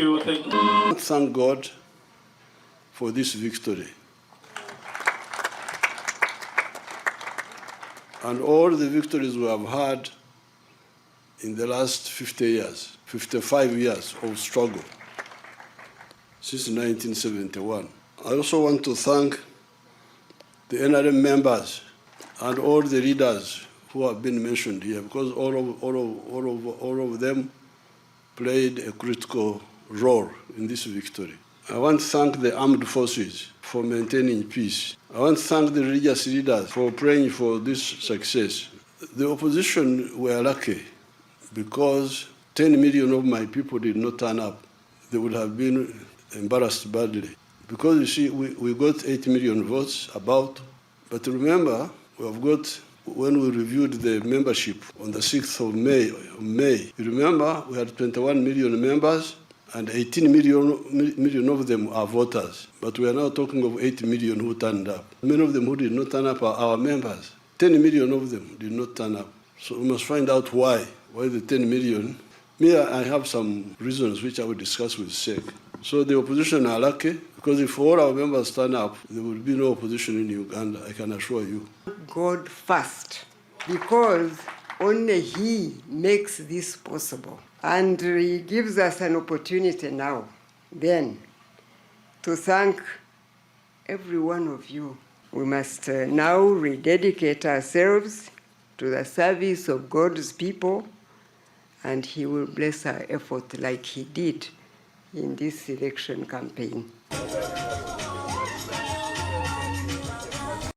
you. Thank you. Thank God for this victory. And all the victories we have had in the last 50 years, 55 years of struggle since 1971. I also want to thank the NRM members and all the leaders who have been mentioned here, because all of them played a critical role in this victory. I want to thank the armed forces for maintaining peace. I want to thank the religious leaders for praying for this success. The opposition were lucky because 10 million of my people did not turn up. They would have been embarrassed badly. Because you see, we got 8 million votes about, but remember, we have got, when we reviewed the membership on the 6th of May, you remember we had 21 million members and 18 million of them are voters. But we are now talking of 8 million who turned up. Many of them who did not turn up are our members. 10 million of them did not turn up. So we must find out why the 10 million. Me, I have some reasons which I will discuss with SEC. So the opposition are lucky, because if all our members turn up, there will be no opposition in Uganda, I can assure you. God first, because only He makes this possible. And He gives us an opportunity now, then, to thank every one of you. We must now rededicate ourselves to the service of God's people, and He will bless our effort like He did in this election campaign.